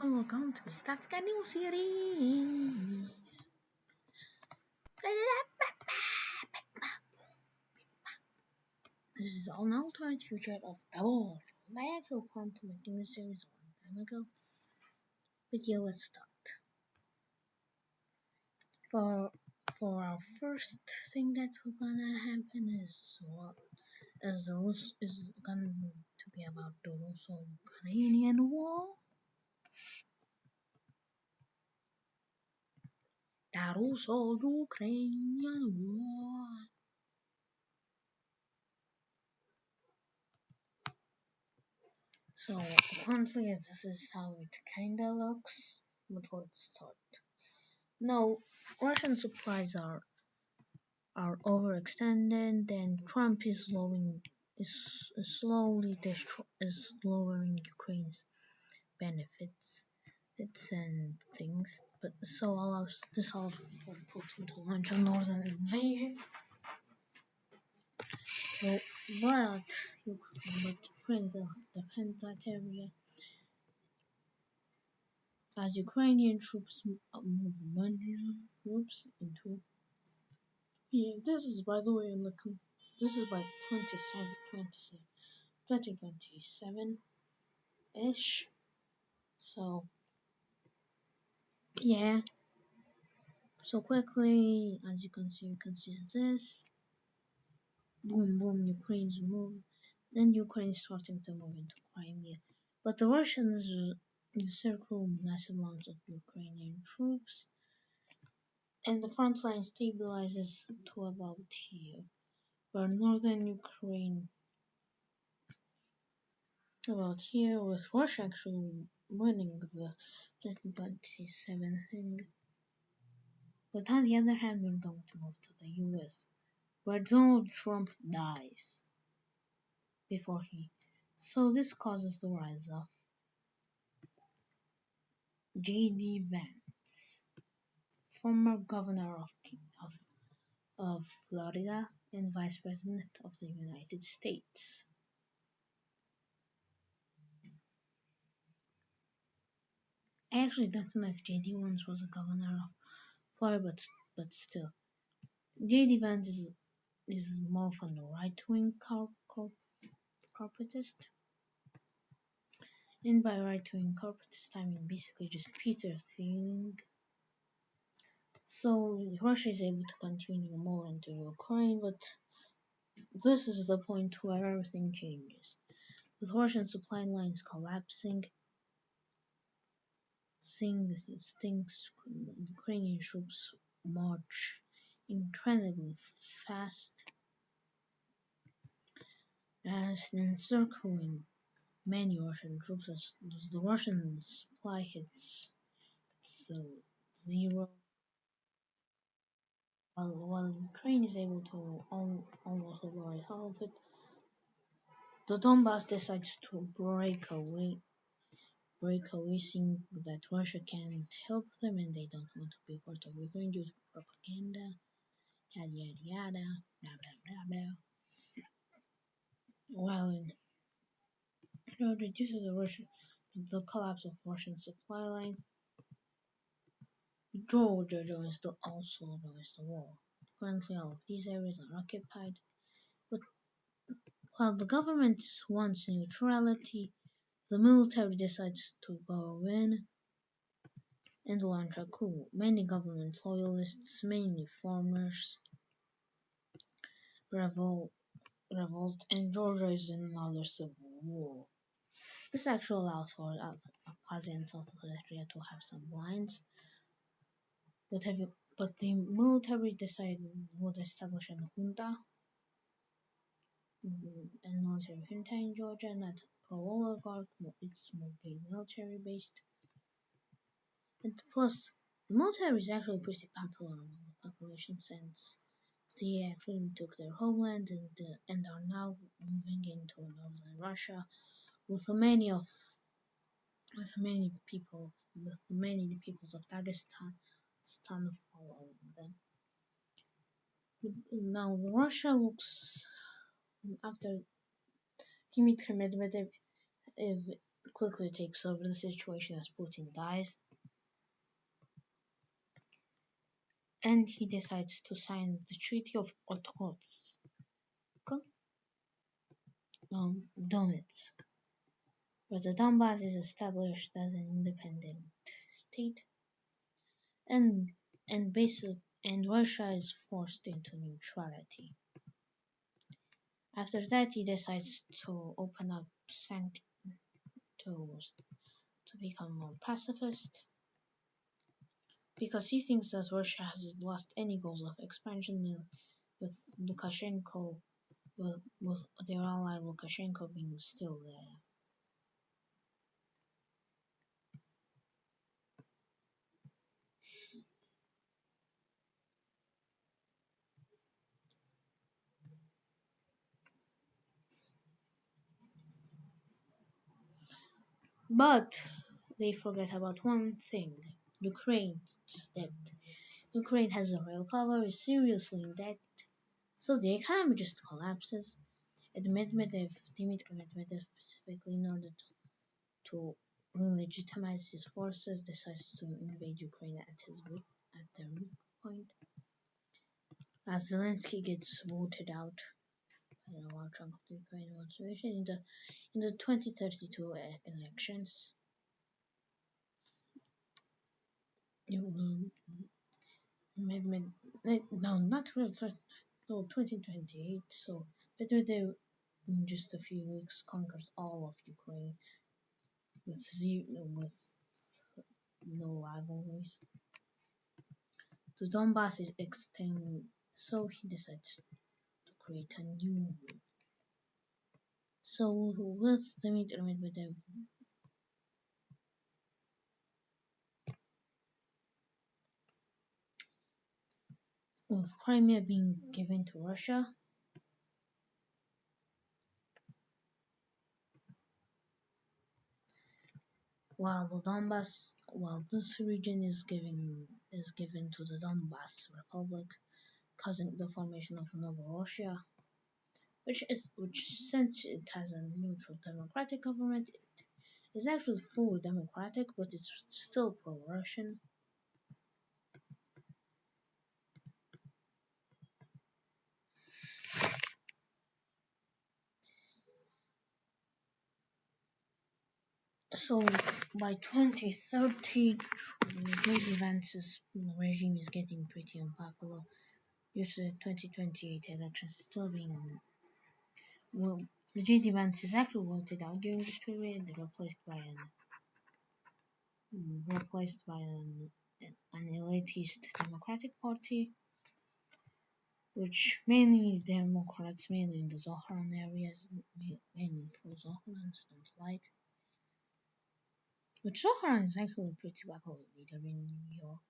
welcome to starting a new series. This is an alternate future of the world. I actually planned to making this series a long time ago, but yeah, let's start. For for our first thing that we're gonna happen is going to be about the Russo-Ukrainian War. The Russo-Ukrainian War. So apparently this is how it kinda looks, but let's start. No, Russian supplies are overextended, and Trump is is lowering Ukraine's benefits, and things. But so allows this allows for Putin to launch a northern invasion. So, but Ukraine's defend that area as Ukrainian troops move groups into. Yeah, this is by the way in the this is by 2027 ish. So yeah. So quickly, as you can see this. Boom, boom, Ukraine's move. Then Ukraine is starting to move into Crimea. But the Russians encircle massive amounts of Ukrainian troops. And the front line stabilizes to about here. Where northern Ukraine, about here, with Russia actually winning the 2027 thing. But on the other hand, we're going to move to the US, where Donald Trump dies before he. So this causes the rise of J.D. Vance, former governor of Florida and vice president of the United States. I actually don't know if J.D. Vance was a governor of Florida, but still. J.D. Vance is more of a right-wing corporatist. And by right-wing corporatist, I mean basically just Peter Thiel. So Russia is able to continue more into Ukraine, but this is the point where everything changes. With Russian supply lines collapsing, Ukrainian troops march incredibly fast as encircling many Russian troops as the Russian supply hits zero, while Ukraine is able to almost liberate half of it. The Donbass decides to break away, seeing that Russia can't help them and they don't want to be part of Ukraine due to propaganda, yada yada yada, blah blah blah blah. While due to the collapse of Russian supply lines, Georgia also joins the war. Currently, all of these areas are occupied, but while the government wants neutrality, the military decides to go in and launch a coup. Many government loyalists, mainly farmers, revolt, and Georgia is in another civil war. This actually allows for Abkhazia and South Ossetia to have some lines, but the military would establish a junta and military junta in Georgia, not pro-oligarch, it's more military based. And plus, the military is actually pretty popular among the population since they actually took their homeland and are now moving into northern Russia with many peoples of Dagestan following them. Now Russia looks after Dmitry Medvedev quickly takes over the situation as Putin dies, and he decides to sign the Treaty of Okhotsk, Donetsk, where the Donbass is established as an independent state, and and Russia is forced into neutrality. After that, he decides to open up to become more pacifist because he thinks that Russia has lost any goals of expansion with Lukashenko, with their ally Lukashenko being still there. But they forget about one thing: Ukraine's debt. Ukraine has a real cover, is seriously in debt, so the economy just collapses. And Dmitry Medvedev specifically in order to legitimize his forces decides to invade Ukraine at their weak point. As Zelensky gets voted out by a large chunk of the Ukrainian population in the 2032 elections. Medvedev, no, not real, no, 2028. So Medvedev in just a few weeks conquers all of Ukraine with no rivalries. The Donbass is extended, so he decides to create a new. So with Dmitry Medvedev, with Crimea being given to Russia, while this region is given to the Donbass Republic, causing the formation of Novorossiya, which since it has a neutral democratic government, it is actually fully democratic, but it's still pro-Russian. So by 2030, J.D. Vance's regime is getting pretty unpopular. Usually 2028 elections still being well, the J.D. Vance is actually voted out during this period, replaced by an elitist Democratic Party, which mainly Democrats, mainly in the Zohran areas, mainly pro-Zohrans don't like. Which Zohran is actually a pretty popular leader in New York.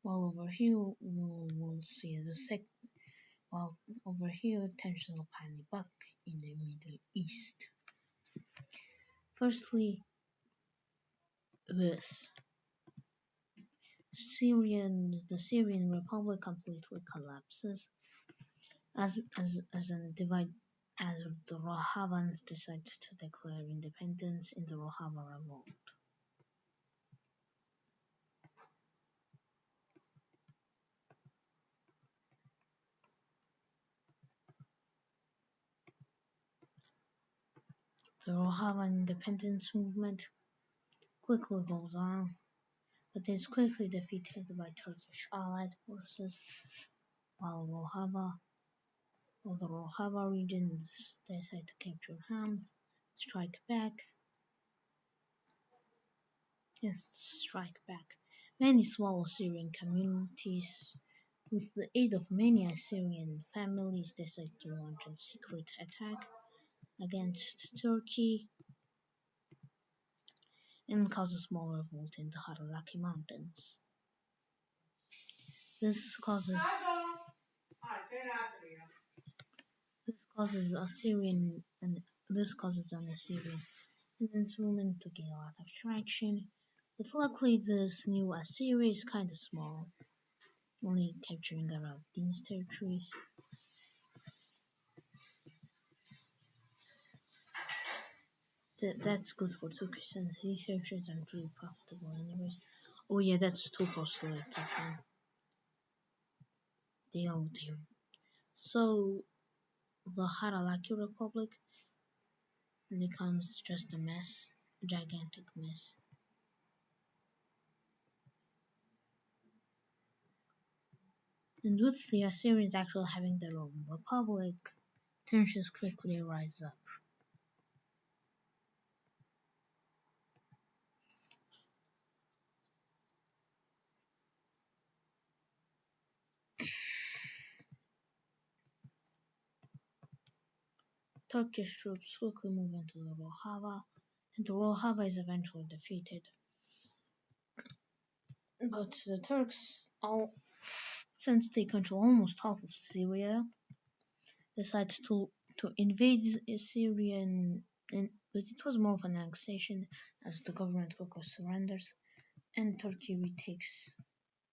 While over here we'll see while over here tensions are piling back in the Middle East. Firstly, the Syrian Republic completely collapses as the Rohavans decide to declare independence in the Rojava revolt. The Rojavan independence movement quickly goes on, but is quickly defeated by Turkish allied forces, while the Rojava regions decide to capture Homs, strike back. Many small Assyrian communities, with the aid of many Assyrian families, decide to launch a secret attack against Turkey and cause a small revolt in the Hararaki Mountains. This causes an Assyrian independence movement to gain a lot of traction, but luckily this new Assyria is kinda small, only capturing around these territories. That's good for Turkey since researchers aren't really profitable anyways. Oh yeah, that's too close to it. That's fine. They. So the Haralaki Republic becomes just a mess, a gigantic mess. And with the Assyrians actually having their own republic, tensions quickly rise up. Turkish troops quickly move into the Rojava, and the Rojava is eventually defeated. But the Turks, since they control almost half of Syria, decide to invade Syria, but it was more of an annexation as the government quickly surrenders, and Turkey retakes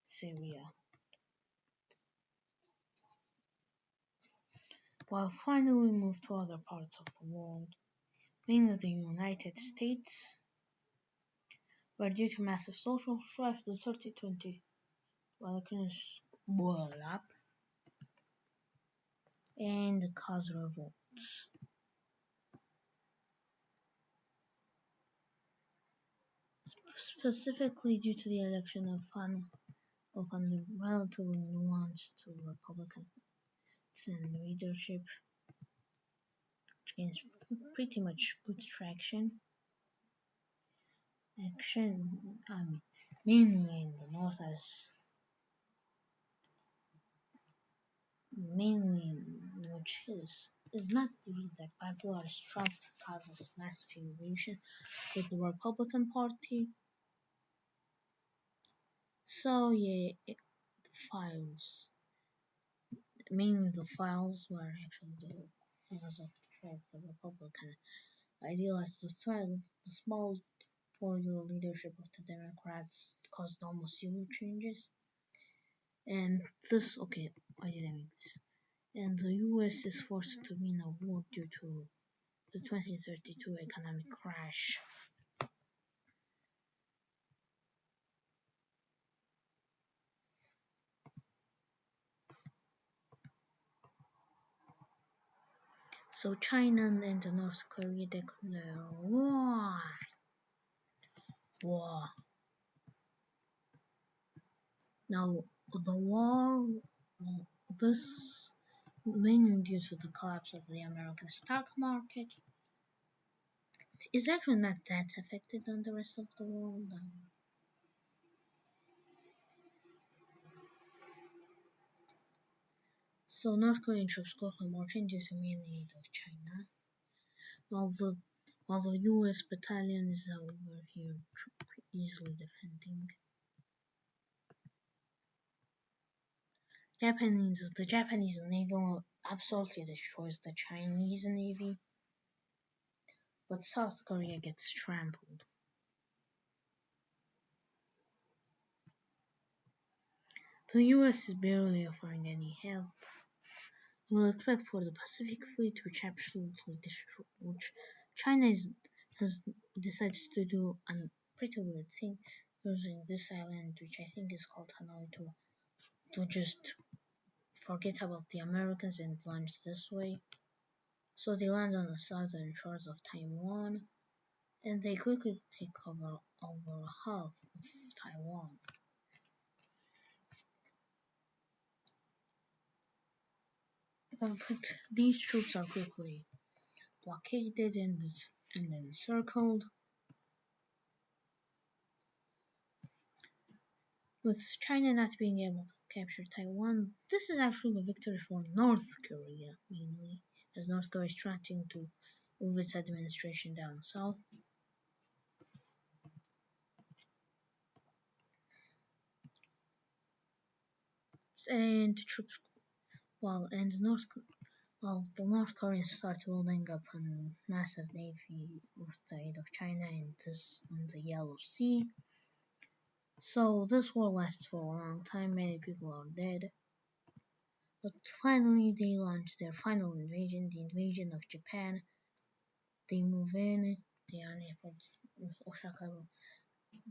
Syria. While finally we move to other parts of the world, mainly the United States, where due to massive social strife the 30-20 Balkans boil up and cause revolts. Specifically due to the election of a relatively nuanced Republican leadership, which gains pretty much good traction. Mainly in the north, as mainly which is not really that popular as Trump causes massive innovation with the Republican Party. So yeah, the files, mainly the files were actually the files of the Republican idealized the threat of the small four-year leadership of the Democrats caused almost zero changes. And this, okay, why did I make this? And the US is forced to win a war due to the 2032 economic crash. So China and North Korea declare war. War. Now the war, this mainly due to the collapse of the American stock market, is actually not that affected on the rest of the world. So North Korean troops quickly march due to mainly aid of China, while the US battalion is over here easily defending. The Japanese navy absolutely destroys the Chinese navy, but South Korea gets trampled. The US is barely offering any help. We'll expect for the Pacific Fleet, which China has decided to do a pretty weird thing, using this island, which I think is called Hanoi, to just forget about the Americans and launch this way. So they land on the southern shores of Taiwan, and they quickly take over half of Taiwan. But these troops are quickly blockaded and encircled. With China not being able to capture Taiwan, this is actually a victory for North Korea, mainly, as North Korea is trying to move its administration down south. And troops, while the North Koreans start building up a massive navy with the aid of China in the Yellow Sea. So this war lasts for a long time, many people are dead. But finally they launch their final invasion, the invasion of Japan. They move in, the army with Osaka,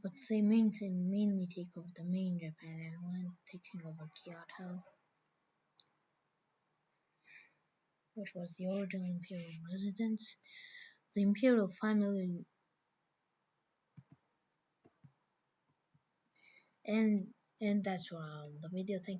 but they mainly take over the main Japan island, taking over Kyoto, which was the original imperial residence. The imperial family and that's all the video. Thank you.